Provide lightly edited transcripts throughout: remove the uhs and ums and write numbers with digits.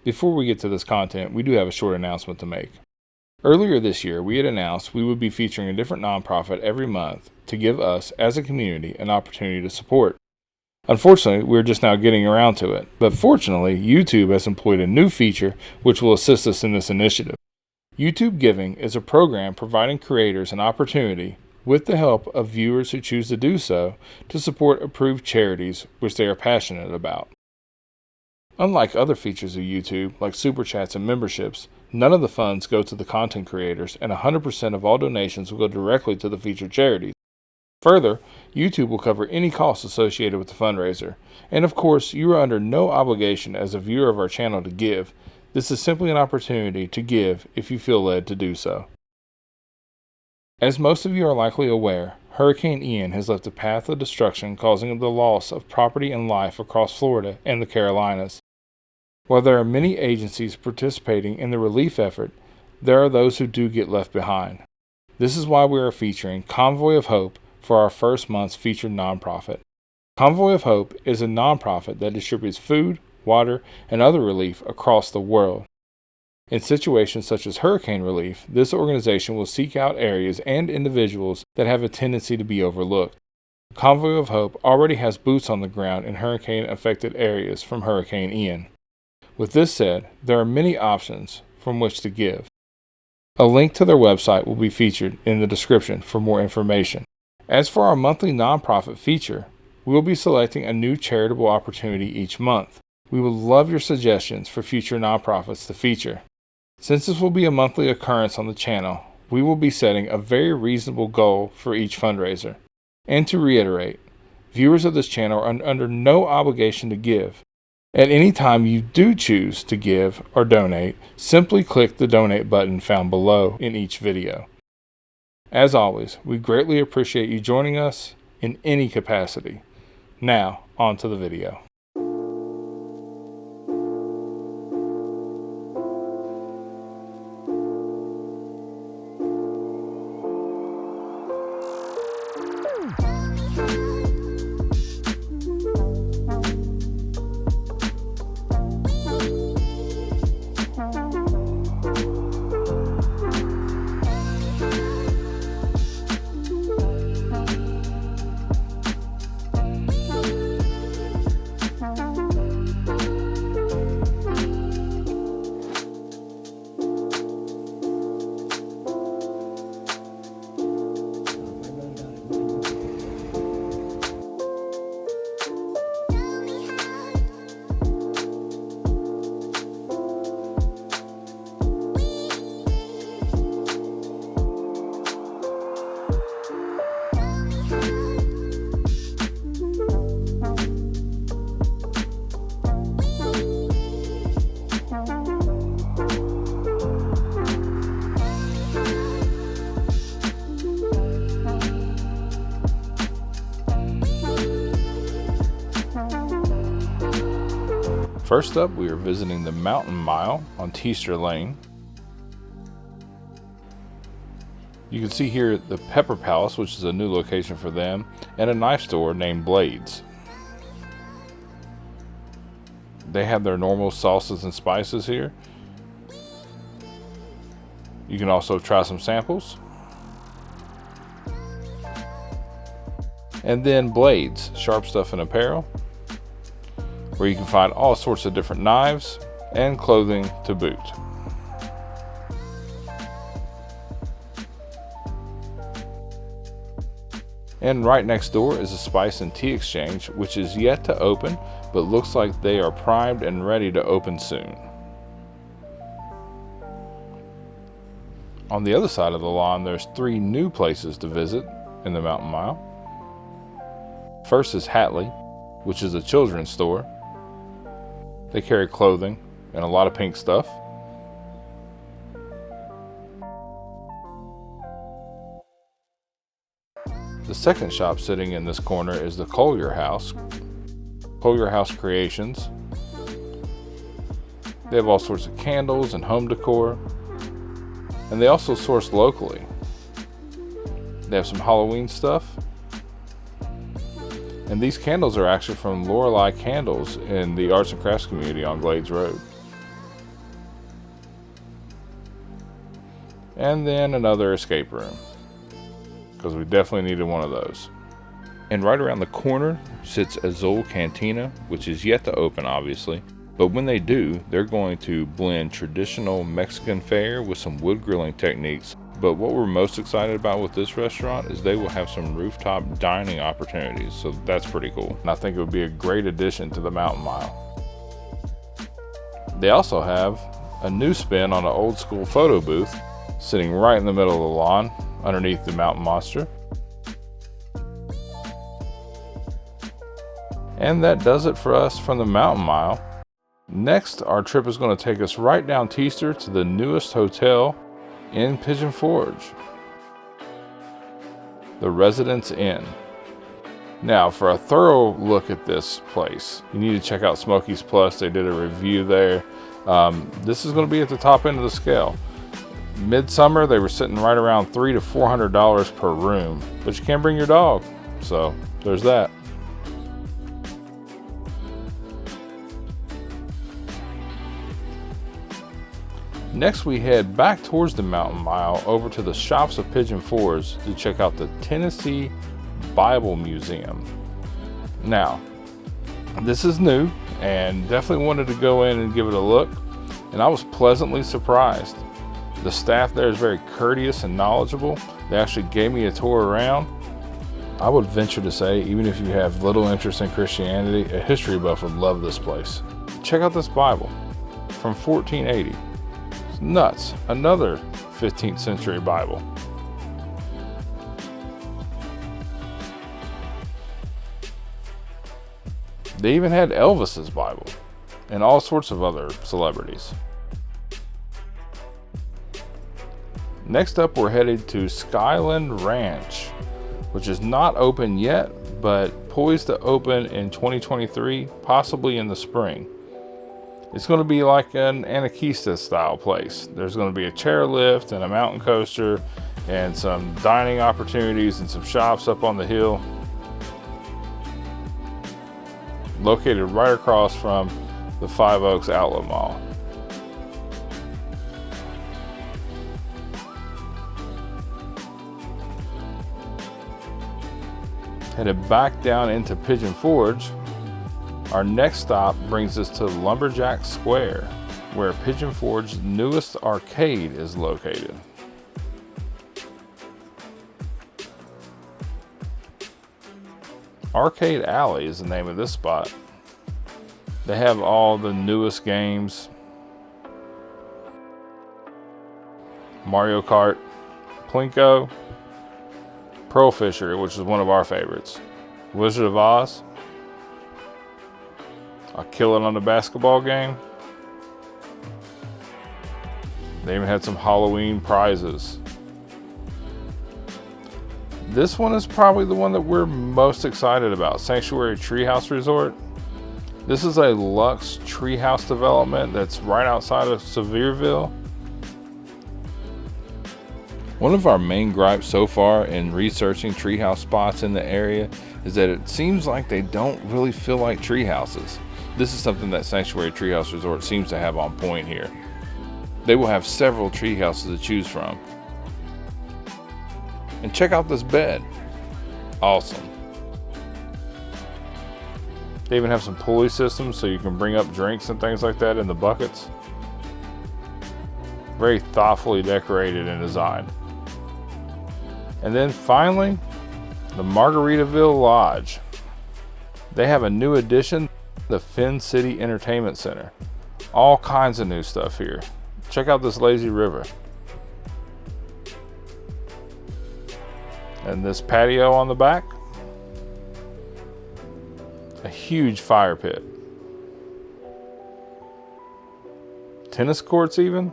Before we get to this content, we do have a short announcement to make. Earlier this year, we had announced we would be featuring a different nonprofit every month to give us, as a community, an opportunity to support. Unfortunately, we're just now getting around to it, but fortunately, YouTube has employed a new feature which will assist us in this initiative. YouTube Giving is a program providing creators an opportunity, with the help of viewers who choose to do so, to support approved charities which they are passionate about. Unlike other features of YouTube, like Super Chats and memberships, none of the funds go to the content creators, and 100% of all donations will go directly to the featured charities. Further, YouTube will cover any costs associated with the fundraiser, and of course, you are under no obligation as a viewer of our channel to give. This is simply an opportunity to give if you feel led to do so. As most of you are likely aware, Hurricane Ian has left a path of destruction, causing the loss of property and life across Florida and the Carolinas. While there are many agencies participating in the relief effort, there are those who do get left behind. This is why we are featuring Convoy of Hope for our first month's featured nonprofit. Convoy of Hope is a nonprofit that distributes food, water, and other relief across the world. In situations such as hurricane relief, this organization will seek out areas and individuals that have a tendency to be overlooked. Convoy of Hope already has boots on the ground in hurricane-affected areas from Hurricane Ian. With this said, there are many options from which to give. A link to their website will be featured in the description for more information. As for our monthly nonprofit feature, we will be selecting a new charitable opportunity each month. We would love your suggestions for future nonprofits to feature. Since this will be a monthly occurrence on the channel, we will be setting a very reasonable goal for each fundraiser. And to reiterate, viewers of this channel are under no obligation to give. At any time you do choose to give or donate, simply click the donate button found below in each video. As always, we greatly appreciate you joining us in any capacity. Now, on to the video. First up, we are visiting the Mountain Mile on Teaster Lane. You can see here the Pepper Palace, which is a new location for them, and a knife store named Blades. They have their normal sauces and spices here. You can also try some samples. And then Blades, Sharp Stuff and Apparel, where you can find all sorts of different knives and clothing to boot. And right next door is a Spice and Tea Exchange, which is yet to open, but looks like they are primed and ready to open soon. On the other side of the lawn, there's 3 new places to visit in the Mountain Mile. First is Hatley, which is a children's store. They carry clothing and a lot of pink stuff. The second shop sitting in this corner is the Collier House. Collier House Creations. They have all sorts of candles and home decor. And they also source locally. They have some Halloween stuff. And these candles are actually from Lorelei Candles in the arts and crafts community on Glades Road. and then another escape room, because we definitely needed one of those. And right around the corner sits Azul Cantina, which is yet to open, obviously. But when they do, they're going to blend traditional Mexican fare with some wood grilling techniques. But what we're most excited about with this restaurant is they will have some rooftop dining opportunities, so that's pretty cool. And I think it would be a great addition to the Mountain Mile. They also have a new spin on an old school photo booth sitting right in the middle of the lawn underneath the mountain monster. And that does it for us from the Mountain Mile. Next, our trip is going to take us right down Teaster to the newest hotel in Pigeon Forge, the Residence Inn. Now, for a thorough look at this place, you need to check out Smoky's Plus. They did a review there. This is going to be at the top end of the scale. Midsummer, they were sitting right around $300 to $400 per room, but you can't bring your dog, so there's that. Next, we head back towards the Mountain Mile over to the shops of Pigeon Forge to check out the Tennessee Bible Museum. Now, this is new and definitely wanted to go in and give it a look, and I was pleasantly surprised. The staff there is very courteous and knowledgeable. They actually gave me a tour around. I would venture to say, even if you have little interest in Christianity, a history buff would love this place. Check out this Bible from 1480. It's nuts. Another 15th century Bible. They even had Elvis's Bible and all sorts of other celebrities. Next up, we're headed to Skyland Ranch, which is not open yet, but poised to open in 2023, possibly in the spring. It's going to be like an Anaquista style place. There's going to be a chairlift and a mountain coaster and some dining opportunities and some shops up on the hill. Located right across from the Five Oaks Outlet Mall. Headed back down into Pigeon Forge, our next stop brings us to Lumberjack Square, where Pigeon Forge's newest arcade is located. Arcade Alley is the name of this spot. They have all the newest games. Mario Kart, Plinko, Pearl Fisher, which is one of our favorites, Wizard of Oz, I'll kill it on the basketball game. They even had some Halloween prizes. This one is probably the one that we're most excited about, Sanctuary Treehouse Resort. This is a luxe treehouse development that's right outside of Sevierville. One of our main gripes so far in researching treehouse spots in the area is that it seems like they don't really feel like treehouses. This is something that Sanctuary Treehouse Resort seems to have on point here. They will have several treehouses to choose from. And check out this bed. Awesome. They even have some pulley systems so you can bring up drinks and things like that in the buckets. Very thoughtfully decorated and designed. And then finally, the Margaritaville Lodge. They have a new addition, the Finn City Entertainment Center. All kinds of new stuff here. Check out this lazy river. And this patio on the back. A huge fire pit. Tennis courts even.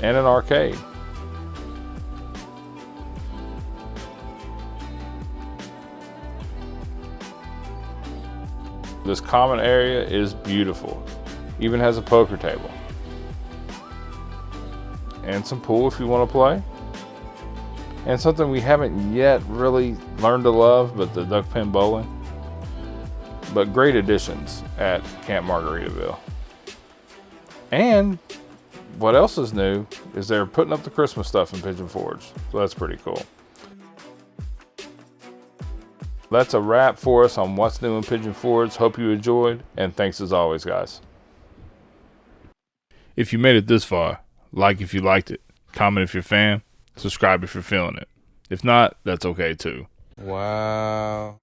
And an arcade. This common area is beautiful. Even has a poker table. And some pool if you want to play. And something we haven't yet really learned to love, but the duck pin bowling. But great additions at Camp Margaritaville. And what else is new is they're putting up the Christmas stuff in Pigeon Forge. So that's pretty cool. That's a wrap for us on what's new in Pigeon Forge. Hope you enjoyed, and thanks as always, guys. If you made it this far, like if you liked it, comment if you're a fan, subscribe if you're feeling it. If not, that's okay too. Wow.